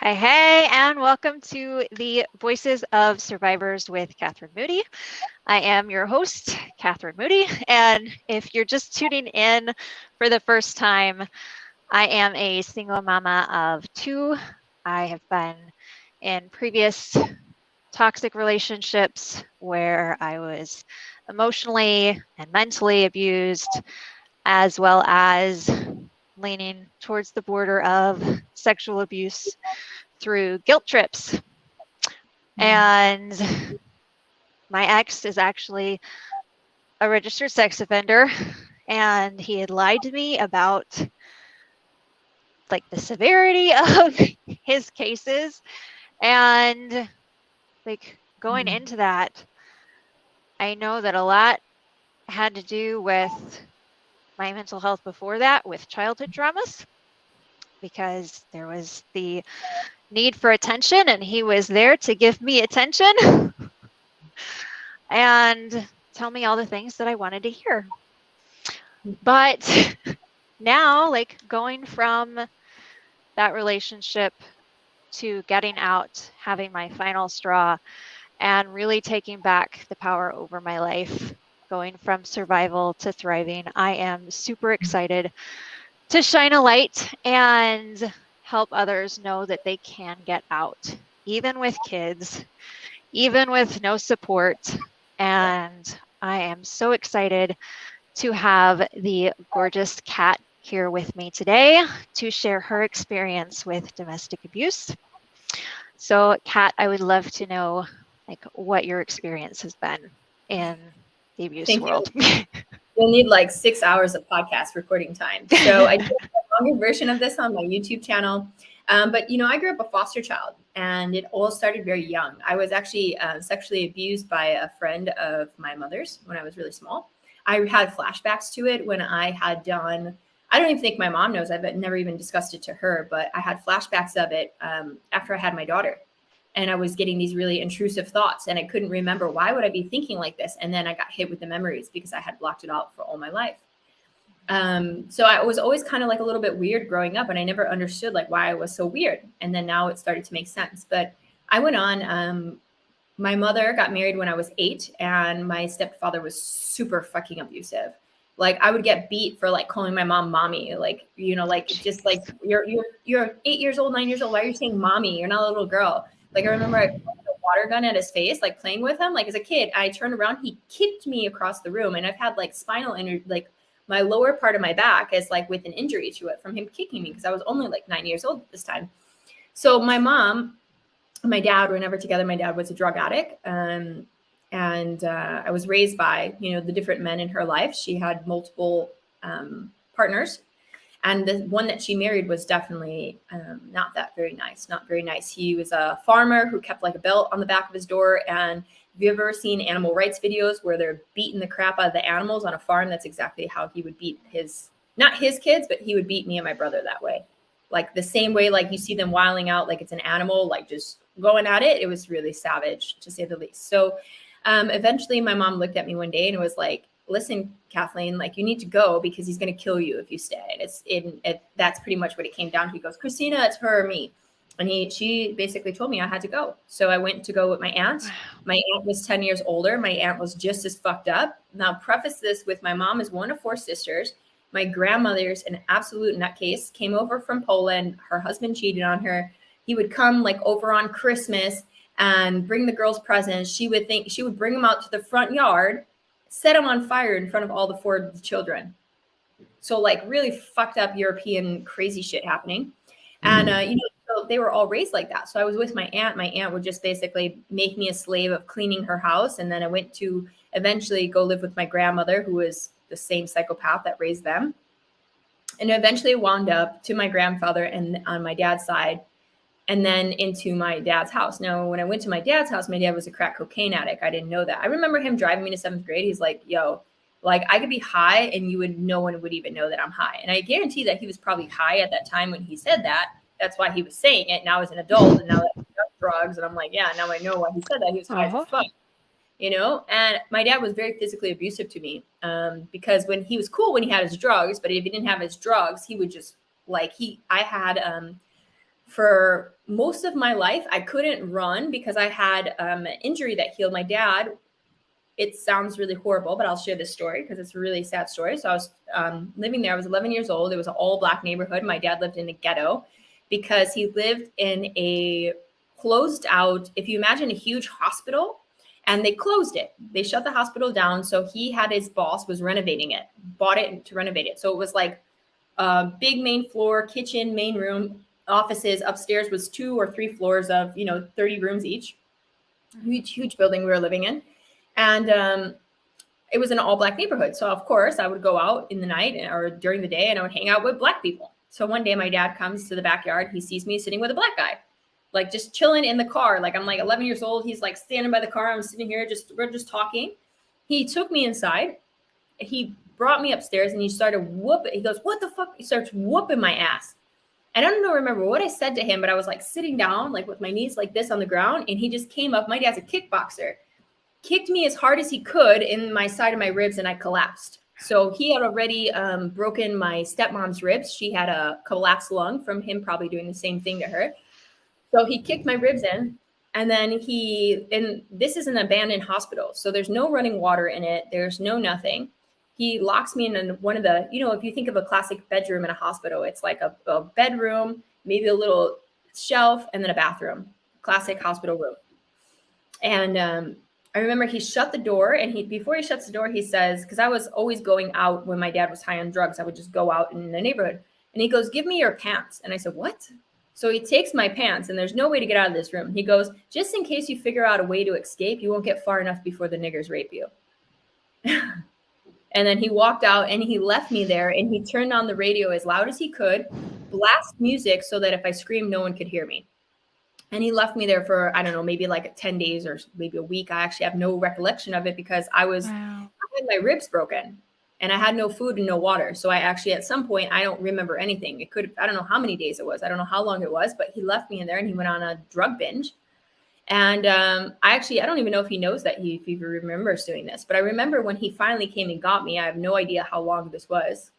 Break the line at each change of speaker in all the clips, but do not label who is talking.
Hey, hey, and welcome to the Voices of Survivors with Kathryn Moody. I am your host, Kathryn Moody, and if you're just tuning in for the first time, I am a single mama of two. I have been in previous toxic relationships where I was emotionally and mentally abused, as well as leaning towards the border of sexual abuse through guilt trips. And my ex is actually a registered sex offender, and he had lied to me about like the severity of his cases. And like going into that, I know that a lot had to do with my mental health before that, with childhood traumas, because there was the need for attention and he was there to give me attention and tell me all the things that I wanted to hear. But now, like going from that relationship to getting out, having my final straw, and really taking back the power over my life, going from survival to thriving, I am super excited to shine a light and help others know that they can get out, even with kids, even with no support. And I am so excited to have the gorgeous Kat here with me today to share her experience with domestic abuse. So, Kat, I would love to know like what your experience has been in the abuse
Thank
world.
You'll need like 6 hours of podcast recording time. So I did a longer version of this on my YouTube channel. But, I grew up a foster child and it all started very young. I was actually sexually abused by a friend of my mother's when I was really small. I had flashbacks to it when I had done, I don't even think my mom knows, I've never even discussed it to her, but I had flashbacks of it after I had my daughter. And I was getting these really intrusive thoughts and I couldn't remember, why would I be thinking like this? And then I got hit with the memories because I had blocked it out for all my life. So I was always kind of like a little bit weird growing up and I never understood like why I was so weird. And then now it started to make sense. But I went on, my mother got married when I was 8 and my stepfather was super fucking abusive. Like I would get beat for like calling my mom mommy, like, like just like you're 8 years old, 9 years old. Why are you saying mommy? You're not a little girl. Like I remember I put a water gun at his face, like playing with him. Like as a kid, I turned around, he kicked me across the room, and I've had like spinal injury, like my lower part of my back is like with an injury to it from him kicking me because I was only like 9 years old at this time. So my mom, my dad were never together. My dad was a drug addict, and I was raised by the different men in her life. She had multiple partners. And the one that she married was definitely not very nice. He was a farmer who kept like a belt on the back of his door. And have you ever seen animal rights videos where they're beating the crap out of the animals on a farm? That's exactly how he would beat not his kids, but he would beat me and my brother that way. Like the same way, like you see them wiling out like it's an animal, like just going at it. It was really savage, to say the least. So eventually my mom looked at me one day and was like, listen, Kathleen, like you need to go because he's going to kill you if you stay. And that's pretty much what it came down to. He goes, Christina, it's her or me. And she basically told me I had to go. So I went to go with my aunt. My aunt was 10 years older. My aunt was just as fucked up. Now, preface this with my mom is one of 4 sisters. My grandmother's an absolute nutcase, came over from Poland. Her husband cheated on her. He would come like over on Christmas and bring the girls presents. She would bring them out to the front yard, set them on fire in front of all the 4 children. So like really fucked up European crazy shit happening. And, so they were all raised like that. So I was with my aunt. My aunt would just basically make me a slave of cleaning her house. And then I went to eventually go live with my grandmother, who was the same psychopath that raised them. And eventually wound up to my grandfather and on my dad's side, and then into my dad's house. Now, when I went to my dad's house, my dad was a crack cocaine addict. I didn't know that. I remember him driving me to 7th grade. He's like, yo, like I could be high and no one would even know that I'm high. And I guarantee that he was probably high at that time when he said that. That's why he was saying it. Now as an adult and now that he's got drugs. And I'm like, yeah, now I know why he said that. He was high as fuck, And my dad was very physically abusive to me because when he was cool when he had his drugs, but if he didn't have his drugs, he would just like I had for most of my life, I couldn't run because I had an injury that healed my dad. It sounds really horrible, but I'll share this story because it's a really sad story. So I was living there. I was 11 years old. It was an all Black neighborhood. My dad lived in a ghetto because he lived in a closed out, if you imagine a huge hospital, and they closed it. They shut the hospital down. So he had, his boss was renovating it, bought it to renovate it. So it was like a big main floor, kitchen, main room, offices. Upstairs was 2 or 3 floors of, 30 rooms each. Huge building we were living in. And it was an all Black neighborhood. So of course I would go out in the night or during the day and I would hang out with Black people. So one day my dad comes to the backyard. He sees me sitting with a Black guy, like just chilling in the car. Like I'm like 11 years old. He's like standing by the car. I'm sitting here, we're just talking. He took me inside. He brought me upstairs and he started whooping. He goes, "What the fuck?" He starts whooping my ass. And I don't remember what I said to him, but I was like sitting down, like with my knees like this on the ground. And he just came up. My dad's a kickboxer, kicked me as hard as he could in my side of my ribs, and I collapsed. So he had already broken my stepmom's ribs. She had a collapsed lung from him probably doing the same thing to her. So he kicked my ribs in, and then this is an abandoned hospital. So there's no running water in it. There's no nothing. He locks me in one of the, if you think of a classic bedroom in a hospital, it's like a bedroom, maybe a little shelf, and then a bathroom, classic hospital room. And I remember he shut the door, and before he shuts the door, he says, because I was always going out when my dad was high on drugs, I would just go out in the neighborhood. And he goes, "Give me your pants." And I said, "What?" So he takes my pants, and there's no way to get out of this room. He goes, "Just in case you figure out a way to escape, you won't get far enough before the niggers rape you." And then he walked out and he left me there, and he turned on the radio as loud as he could, blast music so that if I screamed, no one could hear me. And he left me there for, I don't know, maybe like 10 days or maybe a week. I actually have no recollection of it because I had my ribs broken and I had no food and no water. So I actually, at some point, I don't remember anything. I don't know how many days it was. I don't know how long it was, but he left me in there and he went on a drug binge. And I don't even know if he knows that if he remembers doing this, but I remember when he finally came and got me, I have no idea how long this was.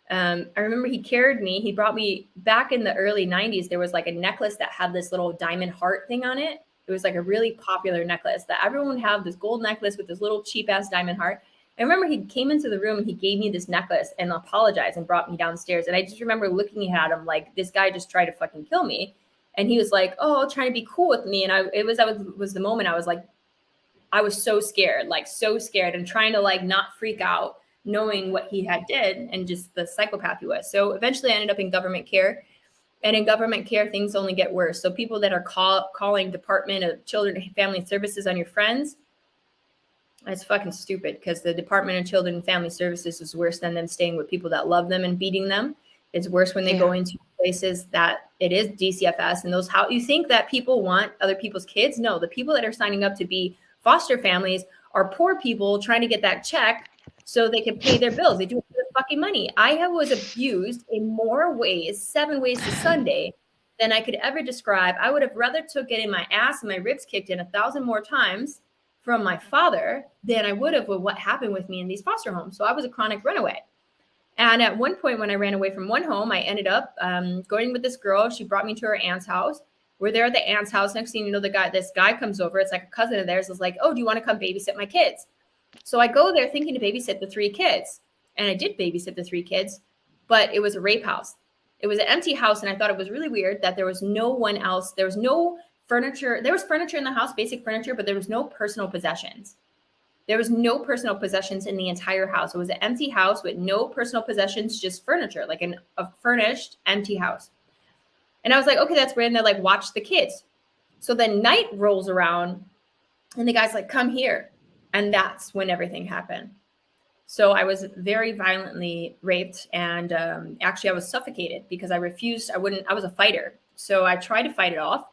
I remember he carried me. He brought me back in the early 90s. There was like a necklace that had this little diamond heart thing on it. It was like a really popular necklace that everyone would have, this gold necklace with this little cheap ass diamond heart. I remember he came into the room and he gave me this necklace and apologized and brought me downstairs. And I just remember looking at him like, this guy just tried to fucking kill me. And he was like, "Oh, trying to be cool with me." And it was the moment I was like, I was so scared and trying to like not freak out, knowing what he had did and just the psychopath he was. So eventually I ended up in government care, and in government care, things only get worse. So people that are calling Department of Children and Family Services on your friends, it's fucking stupid, because the Department of Children and Family Services is worse than them staying with people that love them and beating them. It's worse when they go into places that it is DCFS and those, how you think that people want other people's kids. No, the people that are signing up to be foster families are poor people trying to get that check so they can pay their bills. They do it for the fucking money. I was abused in more ways, 7 ways to Sunday, than I could ever describe. I would have rather took it in my ass and my ribs kicked in 1,000 more times from my father than I would have with what happened with me in these foster homes. So I was a chronic runaway. And at one point when I ran away from one home, I ended up going with this girl. She brought me to her aunt's house. We're there at the aunt's house. Next thing you know, this guy comes over. It's like a cousin of theirs. Is like, "Oh, do you want to come babysit my kids?" So I go there thinking to babysit the 3 kids. And I did babysit the 3 kids, but it was a rape house. It was an empty house. And I thought it was really weird that there was no one else. There was no furniture. There was furniture in the house, basic furniture, but there was no personal possessions. There was no personal possessions in the entire house. It was an empty house with no personal possessions, just furniture, like a furnished empty house. And I was like, okay, that's weird. And they're like, "Watch the kids." So then night rolls around and the guy's like, "Come here." And that's when everything happened. So I was very violently raped, and actually I was suffocated because I refused. I was a fighter. So I tried to fight it off.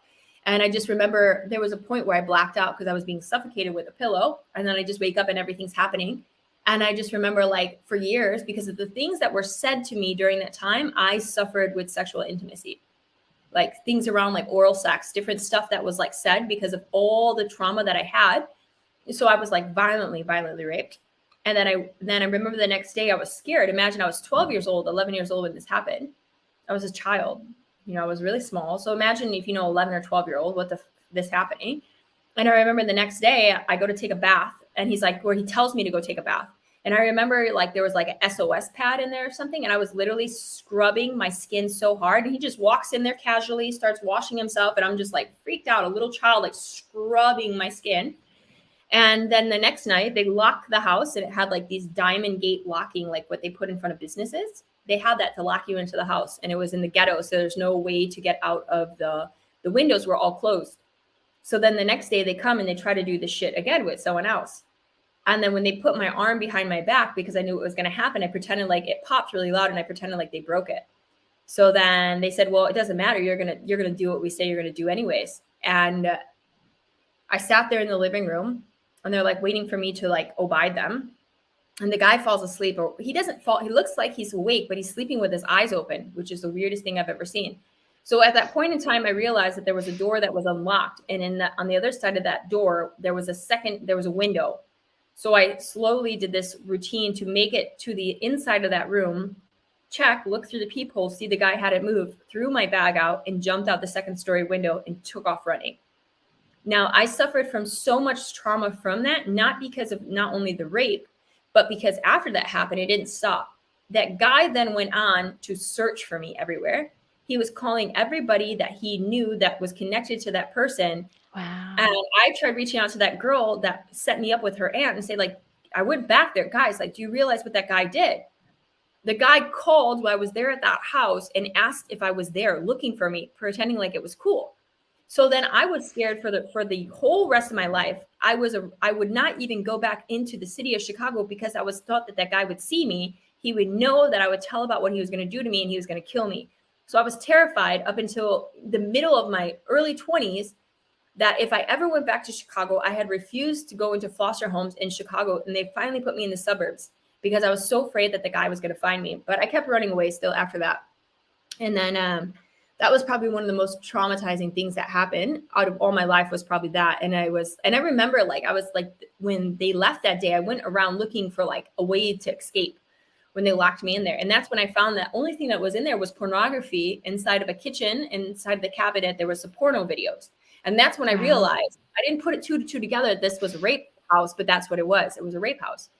And I just remember there was a point where I blacked out because I was being suffocated with a pillow. And then I just wake up and everything's happening. And I just remember, like, for years, because of the things that were said to me during that time, I suffered with sexual intimacy, like things around like oral sex, different stuff that was like said because of all the trauma that I had. So I was like violently raped. And then I remember the next day I was scared. Imagine I was 12 years old, 11 years old when this happened. I was a child. I was really small. So imagine if 11 or 12-year-old, this happening. And I remember the next day I go to take a bath, and he's like, where he tells me to go take a bath. And I remember like there was like a SOS pad in there or something. And I was literally scrubbing my skin so hard. And he just walks in there casually, starts washing himself. And I'm just like freaked out, a little child, like scrubbing my skin. And then the next night they locked the house, and it had like these diamond gate locking, like what they put in front of businesses. They had that to lock you into the house, and it was in the ghetto. So there's no way to get out of the windows were all closed. So then the next day they come and they try to do this shit again with someone else. And then when they put my arm behind my back, because I knew it was going to happen, I pretended like it popped really loud, and I pretended like they broke it. So then they said, well, it doesn't matter. You're going to do what we say you're going to do anyways. And I sat there in the living room, and they're like waiting for me to like obey them. And the guy falls asleep, or he doesn't fall. He looks like he's awake, but he's sleeping with his eyes open, which is the weirdest thing I've ever seen. So at that point in time, I realized that there was a door that was unlocked. And on the other side of that door, there was a window. So I slowly did this routine to make it to the inside of that room, look through the peephole, see the guy hadn't moved, threw my bag out, and jumped out the second-story window and took off running. Now, I suffered from so much trauma from that, not because of not only the rape, but because after that happened, it didn't stop. That guy then went on to search for me everywhere. He was calling everybody that he knew that was connected to that person.
Wow.
And I tried reaching out to that girl that set me up with her aunt and say, like, I went back there, guys, like, do you realize what that guy did? The guy called while I was there at that house and asked if I was there looking for me, pretending like it was cool. So then I was scared for the whole rest of my life. I would not even go back into the city of Chicago because I was thought that guy would see me. He would know that I would tell about what he was going to do to me, and he was going to kill me. So I was terrified up until the middle of my early 20s that if I ever went back to Chicago, I had refused to go into foster homes in Chicago, and they finally put me in the suburbs because I was so afraid that the guy was going to find me. But I kept running away still after that. And then that was probably one of the most traumatizing things that happened out of all my life, was probably that. And I remember I was like, when they left that day, I went around looking for like a way to escape when they locked me in there. And that's when I found that only thing that was in there was pornography inside of a kitchen. Inside the cabinet, there was some porno videos. And that's when I realized, I didn't put two to two together. This was a rape house, but that's what it was. It was a rape house,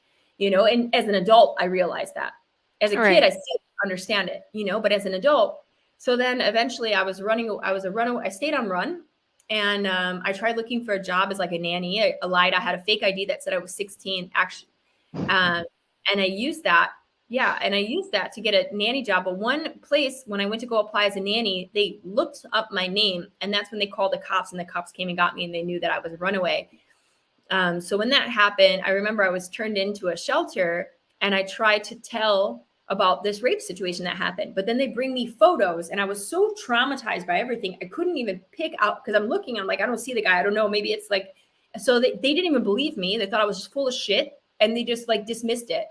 and as an adult, I realized that. As a kid, I still didn't understand it, but as an adult. So then eventually I was running. I was a runaway. I stayed on run, and I tried looking for a job as like a nanny. I lied. I had a fake ID that said I was 16, actually, and I used that. Yeah, and I used that to get a nanny job. But one place, when I went to go apply as a nanny, they looked up my name, and that's when they called the cops, and the cops came and got me, and they knew that I was a runaway. So when that happened, I remember I was turned into a shelter, and I tried to tell about this rape situation that happened. But then they bring me photos, and I was so traumatized by everything. I couldn't even pick out, because I'm looking, I'm like, I don't see the guy. I don't know. Maybe it's like, so they didn't even believe me. They thought I was just full of shit, and they just like dismissed it.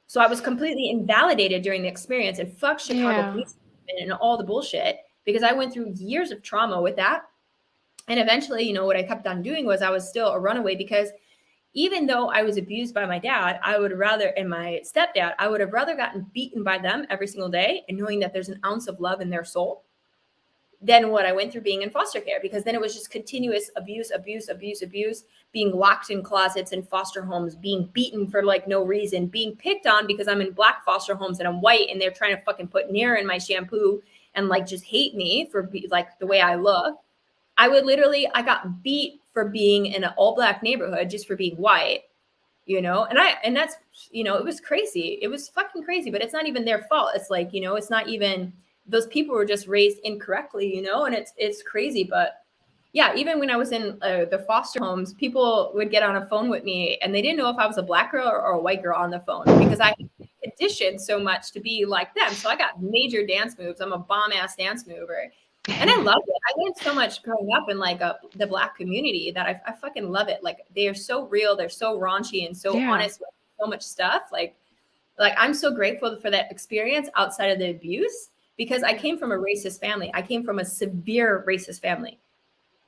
So I was completely invalidated during the experience, and fuck Chicago police and all the bullshit, because I went through years of trauma with that. And eventually, what I kept on doing was I was still a runaway, because even though I was abused by my dad, and my stepdad, I would have rather gotten beaten by them every single day and knowing that there's an ounce of love in their soul than what I went through being in foster care, because then it was just continuous abuse, being locked in closets in foster homes, being beaten for like no reason, being picked on because I'm in black foster homes and I'm white, and they're trying to fucking put Nair in my shampoo and like just hate me for like the way I look. I got beat for being in an all black neighborhood just for being white, and that's, it was crazy. It was fucking crazy, but it's not even their fault. It's like, it's not even, those people were just raised incorrectly, and it's crazy. But yeah, even when I was in the foster homes, people would get on a phone with me and they didn't know if I was a black girl or a white girl on the phone, because I conditioned so much to be like them. So I got major dance moves. I'm a bomb ass dance mover. And I loved it. I learned so much growing up in like the black community that I fucking love it. Like, they are so real. They're so raunchy and so honest with so much stuff. Like I'm so grateful for that experience outside of the abuse, because I came from a racist family. I came from a severe racist family.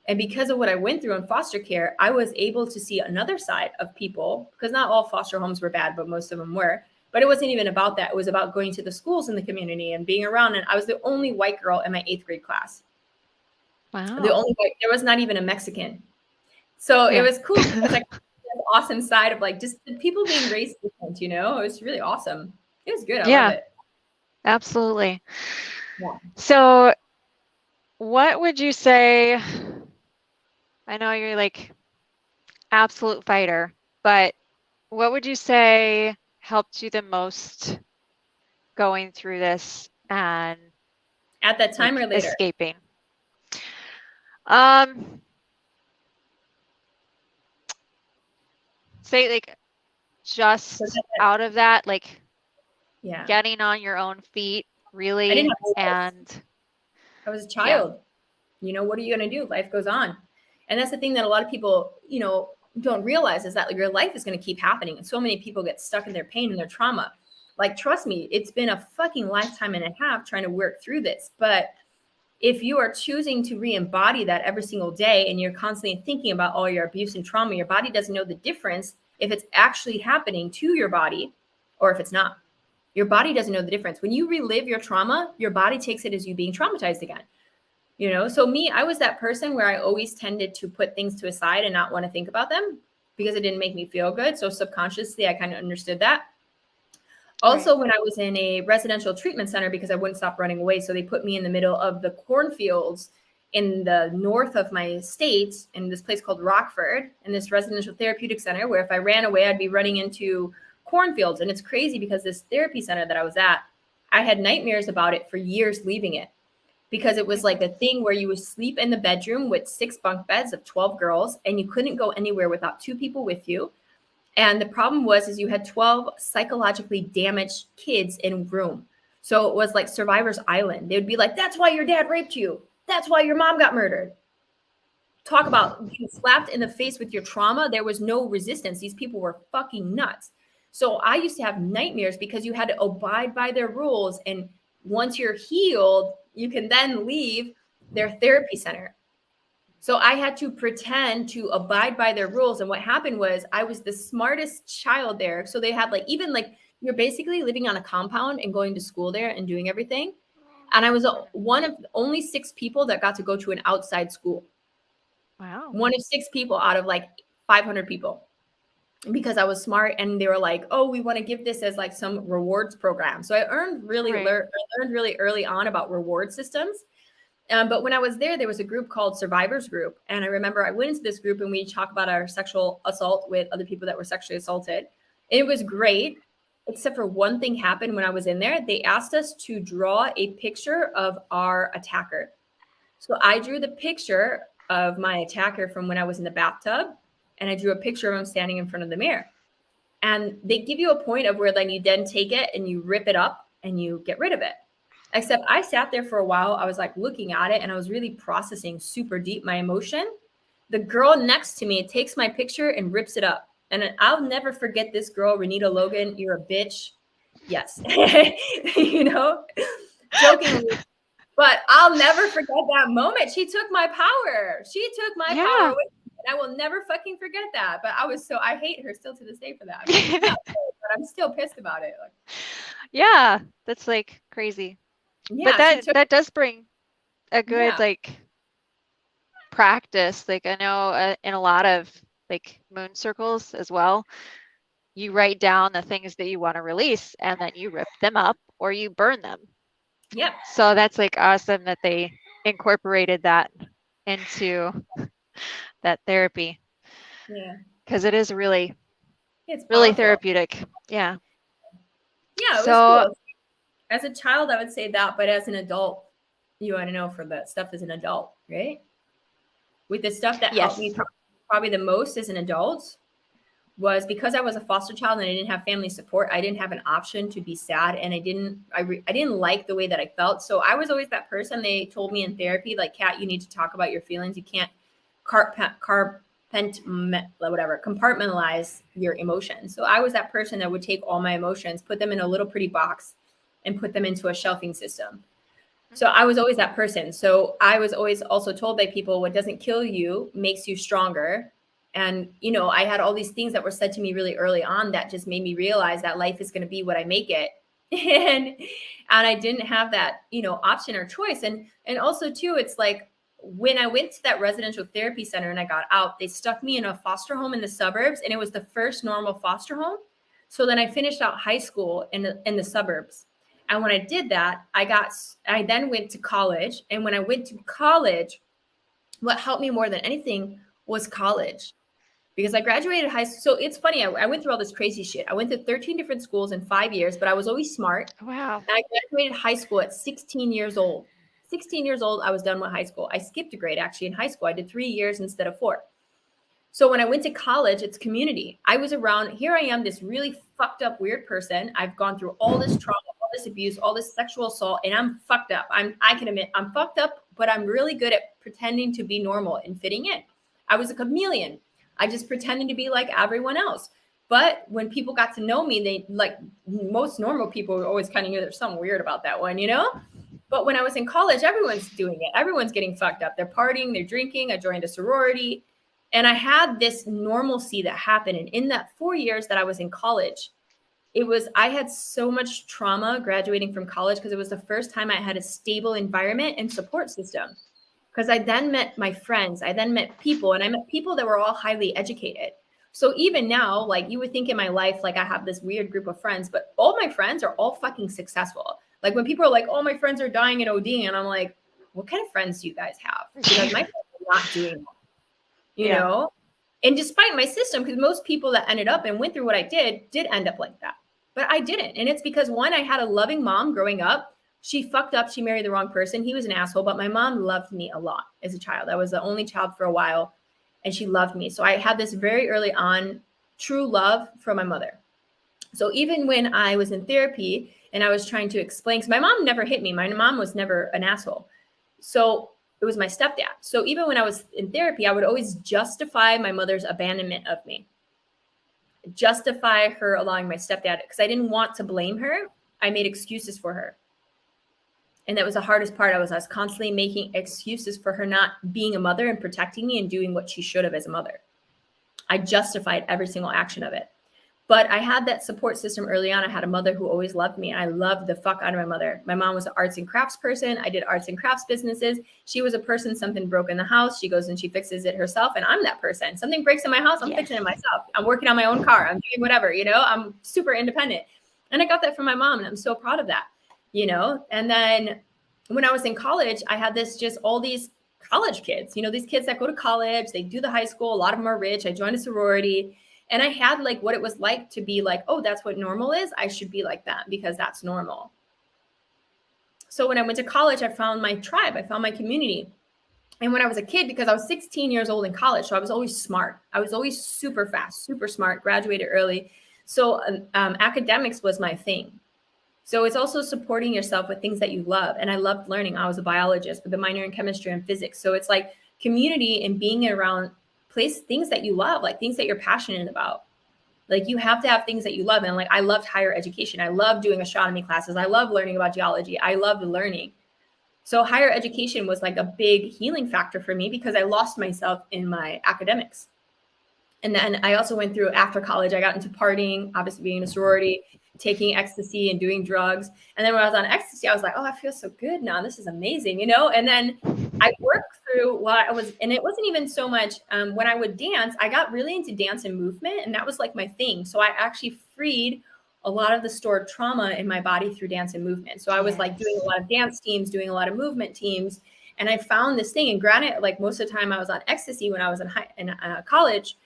And because of what I went through in foster care, I was able to see another side of people, because not all foster homes were bad, but most of them were. But it wasn't even about that. It was about going to the schools in the community and being around. And I was the only white girl in my 8th grade class.
Wow.
The only white, there was not even a Mexican. So it was cool. It was like an awesome side of like just the people being raised different, you know? It was really awesome. It was good. I love it.
Absolutely.
Yeah.
So what would you say, I know you're like absolute fighter, but what would you say helped you the most going through this and
at that time
like,
or later?
Escaping. Say like just out of that, like getting on your own feet, really.
I didn't have
and
I was a child. You know, what are you going to do? Life goes on. And that's the thing that a lot of people, you know, don't realize is that like, your life is going to keep happening. And so many people get stuck in their pain and their trauma. Like, trust me, it's been a fucking lifetime and a half trying to work through this. But if you are choosing to re-embody that every single day and you're constantly thinking about all your abuse and trauma, your body doesn't know the difference if it's actually happening to your body or if it's not. Your body doesn't know the difference. When you relive your trauma, your body takes it as you being traumatized again. You know, so me, I was that person where I always tended to put things to a side and not want to think about them because it didn't make me feel good. So subconsciously, I kind of understood that. Also, when I was in a residential treatment center, because I wouldn't stop running away. So they put me in the middle of the cornfields in the north of my state in this place called Rockford, in this residential therapeutic center, where if I ran away, I'd be running into cornfields. And it's crazy because this therapy center that I was at, I had nightmares about it for years leaving it. Because it was like a thing where you would sleep in the bedroom with 6 bunk beds of 12 girls and you couldn't go anywhere without 2 people with you. And the problem is you had 12 psychologically damaged kids in a room. So it was like Survivor's Island. They would be like, that's why your dad raped you. That's why your mom got murdered. Talk about being slapped in the face with your trauma. There was no resistance. These people were fucking nuts. So I used to have nightmares because you had to abide by their rules. And once you're healed, you can then leave their therapy center. So I had to pretend to abide by their rules. And what happened was I was the smartest child there. So they had like, even like, you're basically living on a compound and going to school there and doing everything. And I was one of only 6 people that got to go to an outside school.
Wow.
One of 6 people out of like 500 people. Because I was smart and they were like, oh, we want to give this as like some rewards program. So I learned really early on about reward systems. But when I was there was a group called Survivors Group. And I remember I went into this group and we talk about our sexual assault with other people that were sexually assaulted. And it was great, except for one thing happened when I was in there. They asked us to draw a picture of our attacker. So I drew the picture of my attacker from when I was in the bathtub. And I drew a picture of him standing in front of the mirror. And they give you a point of where then you then take it and you rip it up and you get rid of it. Except I sat there for a while. I was like looking at it and I was really processing super deep my emotion. The girl next to me takes my picture and rips it up. And I'll never forget this girl, Renita Logan. You're a bitch. Yes. You know, jokingly. But I'll never forget that moment. She took my power. She took my power away. And I will never fucking forget that. But I hate her still to this day for that. I mean, but I'm still pissed about it.
Yeah, that's like crazy. Yeah, but that does bring a good like practice. Like I know in a lot of like moon circles as well, you write down the things that you want to release and then you rip them up or you burn them.
Yep.
So that's like awesome that they incorporated that into that therapy.
Yeah.
Because it is really,
it's
really therapeutic. Yeah.
Yeah. It was cool. As a child, I would say that, but as an adult, you want to know for that stuff as an adult, right? With the stuff that helped me probably the most as an adult was because I was a foster child and I didn't have family support. I didn't have an option to be sad, and I didn't like the way that I felt. So I was always that person. They told me in therapy, like, Kat, you need to talk about your feelings. You can't compartmentalize your emotions. So I was that person that would take all my emotions, put them in a little pretty box, and put them into a shelving system. So I was always that person. So I was always also told by people, what doesn't kill you makes you stronger. And, you know, I had all these things that were said to me really early on that just made me realize that life is going to be what I make it. And I didn't have that, you know, option or choice. And also too, it's like when I went to that residential therapy center and I got out, they stuck me in a foster home in the suburbs, and it was the first normal foster home. So then I finished out high school in the suburbs. And when I did that, I then went to college. And when I went to college, what helped me more than anything was college, because I graduated high school. So it's funny. I went through all this crazy shit. I went to 13 different schools in 5 years, but I was always smart.
Wow.
And I graduated high school at 16 years old. 16 years old, I was done with high school. I skipped a grade actually in high school. I did 3 years instead of 4. So when I went to college, it's community. I was around, here I am, this really fucked up, weird person. I've gone through all this trauma, all this abuse, all this sexual assault, and I'm fucked up. I can admit I'm fucked up, but I'm really good at pretending to be normal and fitting in. I was a chameleon. I just pretended to be like everyone else. But when people got to know me, they, like most normal people, were always kind of knew there's something weird about that one, you know? But when I was in college, everyone's doing it. Everyone's getting fucked up. They're partying, they're drinking. I joined a sorority. And I had this normalcy that happened. And in that 4 years that I was in college, I had so much trauma graduating from college, because it was the first time I had a stable environment and support system. Because I then met my friends, I then met people, and I met people that were all highly educated. So even now, like you would think in my life, like I have this weird group of friends, but all my friends are all fucking successful. Like when people are like, oh, my friends are dying and ODing, and I'm like, what kind of friends do you guys have? Because my friends are not doing that, you know? And despite my system, because most people that ended up and went through what I did end up like that. But I didn't. And it's because, one, I had a loving mom growing up. She fucked up. She married the wrong person. He was an asshole, but my mom loved me a lot as a child. I was the only child for a while, and she loved me. So I had this very early on true love from my mother. So even when I was in therapy and I was trying to explain, because my mom never hit me. My mom was never an asshole. So it was my stepdad. So even when I was in therapy, I would always justify my mother's abandonment of me, justify her allowing my stepdad, because I didn't want to blame her. I made excuses for her. And that was the hardest part. I was constantly making excuses for her not being a mother and protecting me and doing what she should have as a mother. I justified every single action of it. But I had that support system early on. I had a mother who always loved me. I loved the fuck out of my mother. My mom was an arts and crafts person. I did arts and crafts businesses. She was a person, something broke in the house, she goes and she fixes it herself. And I'm that person. Something breaks in my house, I'm fixing it myself. I'm working on my own car. I'm doing whatever, you know, I'm super independent. And I got that from my mom, and I'm so proud of that, you know. And then when I was in college, I had all these college kids, you know, these kids that go to college, they do the high school. A lot of them are rich. I joined a sorority. And I had like what it was like to be like, oh, that's what normal is. I should be like that because that's normal. So when I went to college, I found my tribe. I found my community. And when I was a kid, because I was 16 years old in college, so I was always smart. I was always super fast, super smart, graduated early. So academics was my thing. So it's also supporting yourself with things that you love. And I loved learning. I was a biologist with a minor in chemistry and physics. So it's like community and being around things that you love, like things that you're passionate about. Like you have to have things that you love. And like, I loved higher education. I loved doing astronomy classes. I love learning about geology. I loved learning. So higher education was like a big healing factor for me because I lost myself in my academics. And then I also went through, after college, I got into partying, obviously being in a sorority, taking ecstasy and doing drugs. And then when I was on ecstasy, I was like, oh, I feel so good now. This is amazing, you know? And then I worked through while I was, and it wasn't even so much when I would dance, I got really into dance and movement, and that was like my thing. So I actually freed a lot of the stored trauma in my body through dance and movement. So I was like doing a lot of dance teams, doing a lot of movement teams. And I found this thing, and granted, like most of the time I was on ecstasy when I was in college.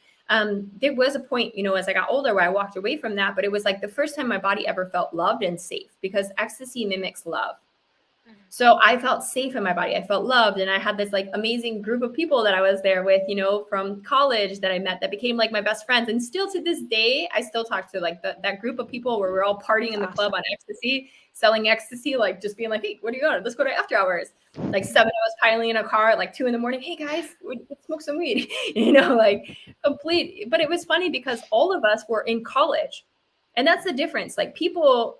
There was a point, you know, as I got older where I walked away from that, but it was like the first time my body ever felt loved and safe, because ecstasy mimics love. So I felt safe in my body. I felt loved. And I had this like amazing group of people that I was there with, you know, from college that I met that became like my best friends. And still to this day, I still talk to like that group of people where we're all partying in the club on ecstasy, selling ecstasy, like just being like, hey, what are you going? Let's go to after hours. Like 7 of us piling in a car at like 2 a.m. Hey guys, let's smoke some weed, you know, like complete. But it was funny because all of us were in college, and that's the difference. Like people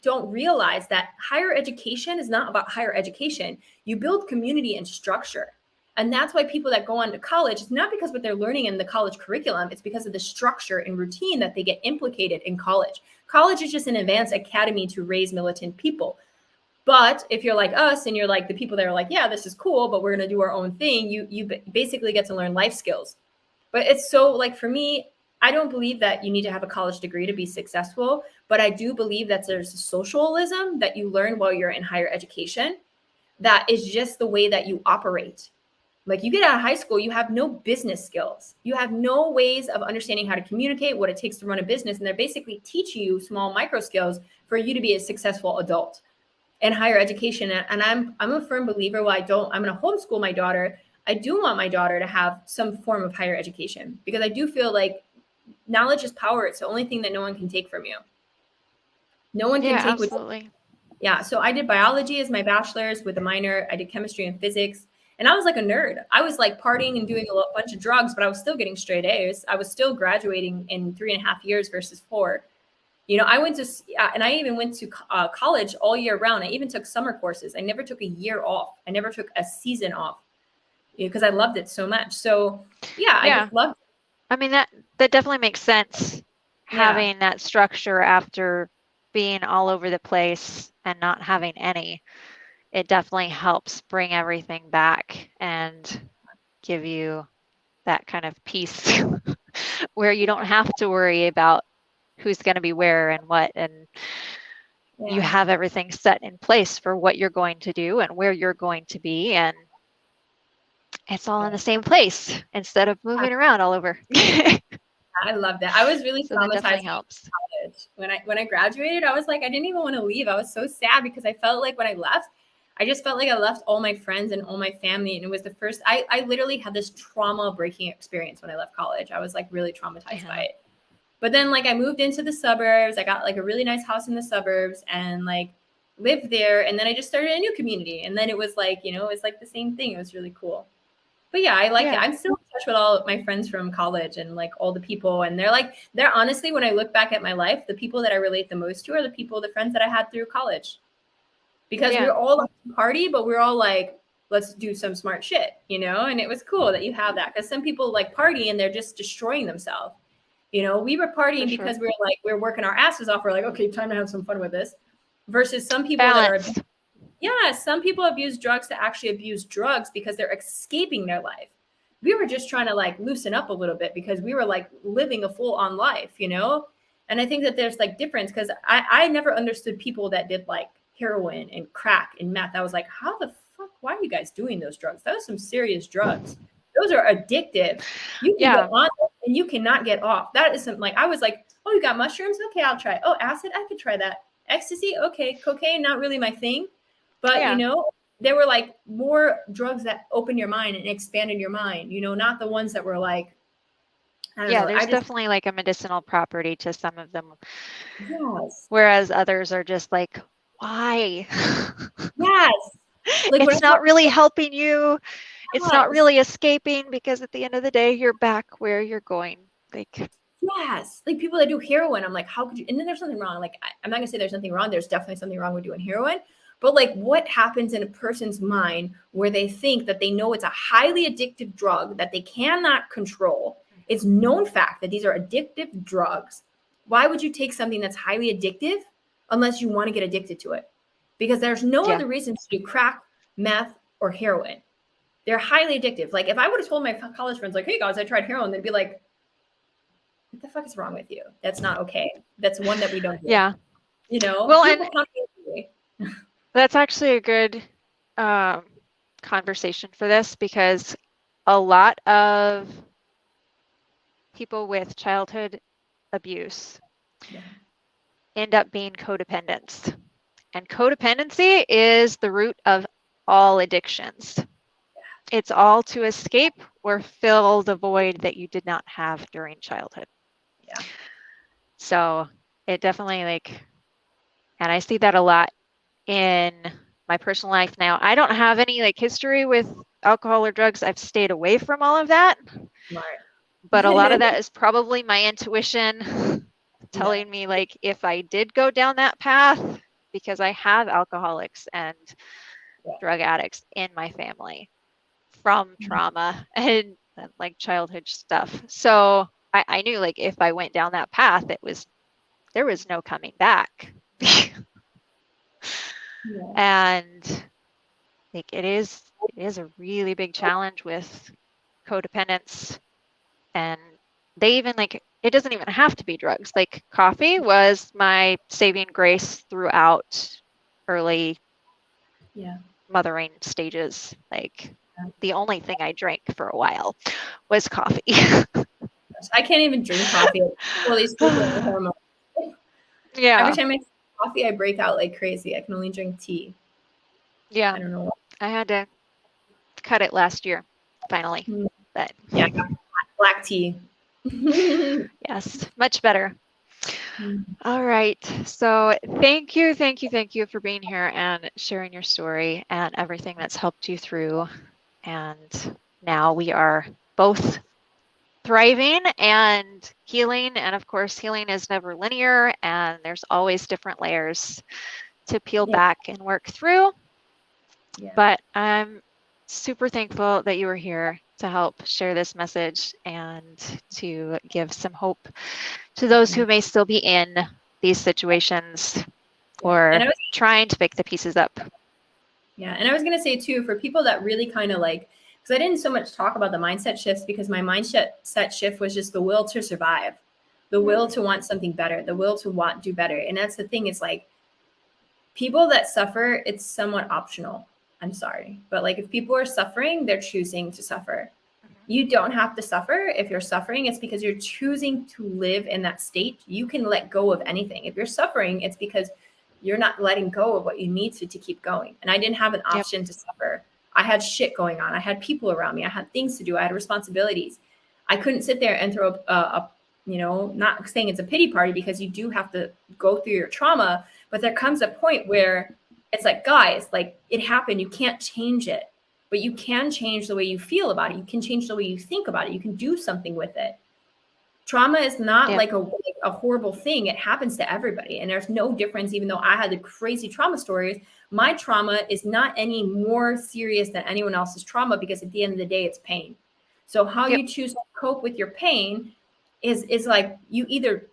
don't realize that higher education is not about higher education. You build community and structure. And that's why people that go on to college, it's not because what they're learning in the college curriculum, it's because of the structure and routine that they get implicated in college. College is just an advanced academy to raise militant people. But if you're like us and you're like the people that are like, yeah, this is cool, but we're going to do our own thing, you basically get to learn life skills. But it's so, like, for me, I don't believe that you need to have a college degree to be successful, but I do believe that there's a socialism that you learn while you're in higher education that is just the way that you operate. Like, you get out of high school, you have no business skills. You have no ways of understanding how to communicate, what it takes to run a business. And they're basically teaching you small micro skills for you to be a successful adult in higher education. And I'm a firm believer, while I'm going to homeschool my daughter, I do want my daughter to have some form of higher education, because I do feel like knowledge is power. It's the only thing that no one can take from you. No one can take.
Absolutely.
Yeah. So I did biology as my bachelor's with a minor. I did chemistry and physics. And I was like a nerd. I was like partying and doing a bunch of drugs, but I was still getting straight A's. I was still graduating in 3.5 years versus 4. You know, I went to, and I even went to college all year round. I even took summer courses. I never took a year off. I never took a season off, because I loved it so much. So yeah, I just loved it.
I mean, that definitely makes sense, having that structure after being all over the place and not having any. It definitely helps bring everything back and give you that kind of peace where you don't have to worry about who's going to be where and what, and you have everything set in place for what you're going to do and where you're going to be, and it's all in the same place instead of moving around all over.
I love that. I was really traumatized in college. When I graduated, I was like, I didn't even want to leave. I was so sad, because I felt like when I left, I just felt like I left all my friends and all my family. And it was the first, I literally had this trauma breaking experience when I left college. I was like really traumatized by it. But then, like, I moved into the suburbs. I got like a really nice house in the suburbs and like lived there. And then I just started a new community. And then it was like, you know, it was like the same thing. It was really cool. But yeah, I like it. I'm still in touch with all of my friends from college and like all the people. And they're honestly, when I look back at my life, the people that I relate the most to are the friends that I had through college. Because we're all like party, but we're all like, let's do some smart shit, you know? And it was cool that you have that, because some people like party and they're just destroying themselves. You know, we were partying because we're working our asses off. We're like, okay, time to have some fun with this. Versus some people some people abuse drugs to actually abuse drugs because they're escaping their life. We were just trying to like loosen up a little bit because we were like living a full on life, you know? And I think that there's like difference, because I never understood people that did like heroin and crack and meth. I was like, how the fuck, why are you guys doing those drugs? That was some serious drugs. Those are addictive. You can get on and you cannot get off. That is something like, I was like, oh, you got mushrooms? Okay, I'll try. Oh, acid? I could try that. Ecstasy? Okay. Cocaine? Not really my thing. But, you know, there were like more drugs that open your mind and expanded your mind, you know, not the ones that were like, I don't know.
There's definitely like a medicinal property to some of them.
Yes.
Whereas others are just like, why?
Yes.
Like, it's not really helping you. It's not really escaping, because at the end of the day, you're back where you're going. Like,
yes. Like people that do heroin, I'm like, how could you? And then there's something wrong. Like, I'm not gonna say there's nothing wrong. There's definitely something wrong with doing heroin. But like, what happens in a person's mind where they think that they know it's a highly addictive drug that they cannot control? It's known fact that these are addictive drugs. Why would you take something that's highly addictive unless you want to get addicted to it? Because there's no other reason to do crack, meth, or heroin. They're highly addictive. Like if I would have told my college friends, like, hey guys, I tried heroin, they'd be like, what the fuck is wrong with you? That's not okay. That's one that we don't do.
Yeah.
You know?
Well, and that's actually a good conversation for this, because a lot of people with childhood abuse end up being codependents. And codependency is the root of all addictions. It's all to escape or fill the void that you did not have during childhood.
Yeah.
So it definitely and I see that a lot in my personal life now. I don't have any history with alcohol or drugs. I've stayed away from all of that.
Smart.
But a lot of that is probably my intuition telling me if I did go down that path, because I have alcoholics and drug addicts in my family. from trauma and like childhood stuff. So I knew like if I went down that path, there was no coming back. And like it is a really big challenge with codependence. And they even like, it doesn't even have to be drugs. Like coffee was my saving grace throughout early mothering stages. Like the only thing I drank for a while was coffee.
I can't even drink coffee. Well, these hormones.
Yeah.
Every time I drink coffee, I break out like crazy. I can only drink tea.
Yeah.
I don't know.
I had to cut it last year, finally. But
yeah, black tea.
Yes, much better. All right. So thank you for being here and sharing your story and everything that's helped you through. And now we are both thriving and healing. And of course, healing is never linear and there's always different layers to peel back and work through. But I'm super thankful that you were here to help share this message and to give some hope to those who may still be in these situations or trying to pick the pieces up.
Yeah. And I was going to say too, for people that really kind of like, because I didn't so much talk about the mindset shifts because my mindset shift was just the will to survive, the will to want something better, the will to want do better. And that's the thing, is like people that suffer, it's somewhat optional. I'm sorry. But like if people are suffering, they're choosing to suffer. You don't have to suffer. If you're suffering, it's because you're choosing to live in that state. You can let go of anything. If you're suffering, it's because you're not letting go of what you need to keep going. And I didn't have an option to suffer. I had shit going on. I had people around me. I had things to do. I had responsibilities. I couldn't sit there and throw not saying it's a pity party, because you do have to go through your trauma, but there comes a point where it's like, guys, like it happened. You can't change it, but you can change the way you feel about it. You can change the way you think about it. You can do something with it. Trauma is not like a horrible thing. It happens to everybody. And there's no difference. Even though I had the crazy trauma stories, my trauma is not any more serious than anyone else's trauma, because at the end of the day, it's pain. So how you choose to cope with your pain is like, you either,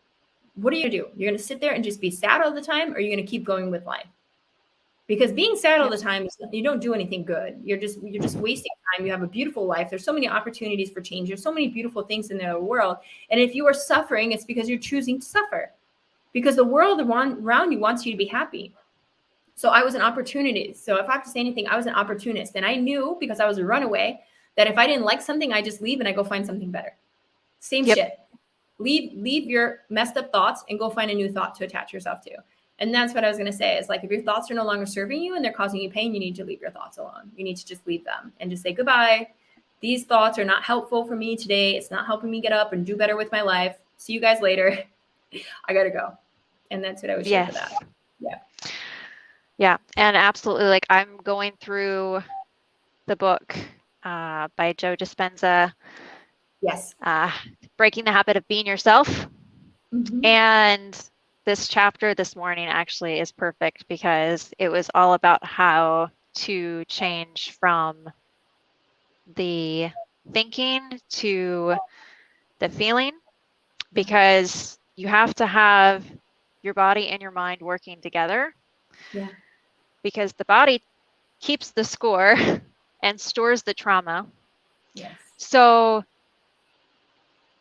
what are you going to do? You're going to sit there and just be sad all the time, or you're going to keep going with life? Because being sad all the time, you don't do anything good. You're just wasting time. You have a beautiful life. There's so many opportunities for change. There's so many beautiful things in the world. And if you are suffering, it's because you're choosing to suffer, because the world around you wants you to be happy. So I was an opportunist. So if I have to say anything, I was an opportunist. And I knew, because I was a runaway, that if I didn't like something, I just leave and I go find something better. Same shit. Leave your messed up thoughts and go find a new thought to attach yourself to. And that's what I was going to say, is like, if your thoughts are no longer serving you and they're causing you pain, you need to leave your thoughts alone. You need to just leave them and just say, goodbye. These thoughts are not helpful for me today. It's not helping me get up and do better with my life. See you guys later. I got to go. And that's what I would share for that. Yeah.
Yeah. And absolutely. Like, I'm going through the book by Joe Dispenza.
Yes.
Breaking the Habit of Being Yourself.
Mm-hmm.
And this chapter this morning actually is perfect, because it was all about how to change from the thinking to the feeling, because you have to have your body and your mind working together.
Yeah.
Because the body keeps the score and stores the trauma.
Yes.
So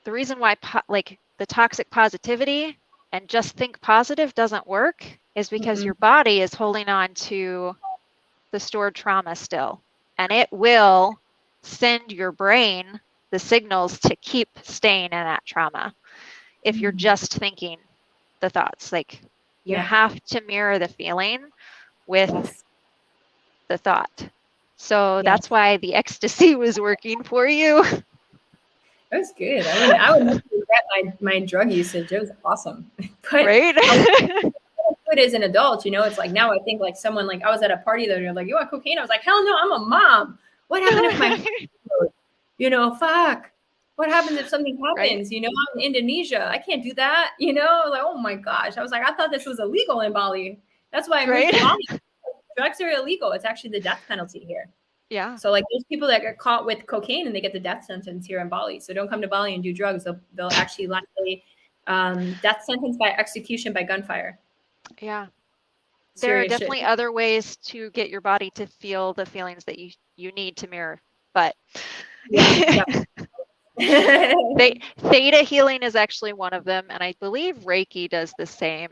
the reason why the toxic positivity and just think positive doesn't work is because your body is holding on to the stored trauma still. And it will send your brain the signals to keep staying in that trauma if you're just thinking the thoughts. Like, you have to mirror the feeling with the thought. So that's why the ecstasy was working for you.
That was good. I mean, I would regret my drug usage. It was awesome. But
right?
it as an adult, it's like, now I think like someone, like I was at a party that they're like, you want cocaine? I was like, hell no, I'm a mom. What happened if my fuck? What happens if something happens? I'm in Indonesia. I can't do that. Like, oh my gosh. I was like, I thought this was illegal in Bali. That's why I moved to Bali. Drugs are illegal. It's actually the death penalty here.
Yeah.
So like there's people that get caught with cocaine and they get the death sentence here in Bali. So don't come to Bali and do drugs. They'll actually land a death sentence by execution by gunfire.
Yeah. There are
Serious shit.
definitely other ways to get your body to feel the feelings that you need to mirror, but
Yeah.
theta healing is actually one of them, and I believe Reiki does the same.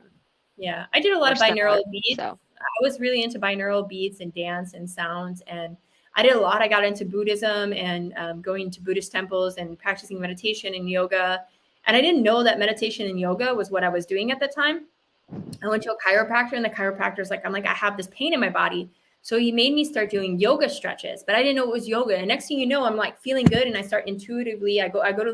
Yeah, I did a lot
or
of
similar,
binaural beats.
so.
I was really into binaural beats and dance and sounds, and I did a lot. I got into Buddhism and going to Buddhist temples and practicing meditation and yoga. And I didn't know that meditation and yoga was what I was doing at the time. I went to a chiropractor, and the chiropractor's like, I have this pain in my body. So he made me start doing yoga stretches, but I didn't know it was yoga. And next thing you know, I'm like feeling good, and I start intuitively. I go to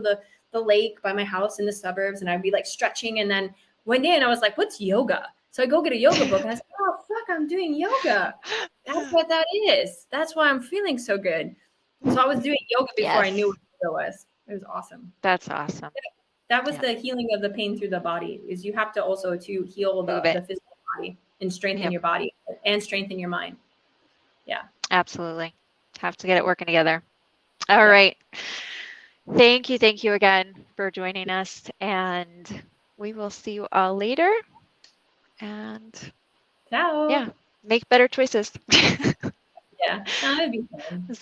the lake by my house in the suburbs, and I'd be like stretching. And then one day, and I was like, "What's yoga?" So I go get a yoga book, and I said, "Oh fuck, I'm doing yoga. That's what that is. That's why I'm feeling so good." So I was doing yoga before I knew what yoga was. It was awesome.
That's awesome.
That was the healing of the pain through the body. Is you have to also to heal the physical body and strengthen your body and strengthen your mind. Yeah,
absolutely. Have to get it working together. All right. Thank you again for joining us, and we will see you all later. And
ciao.
Yeah, make better choices.
Yeah, that'd be fun.
See you.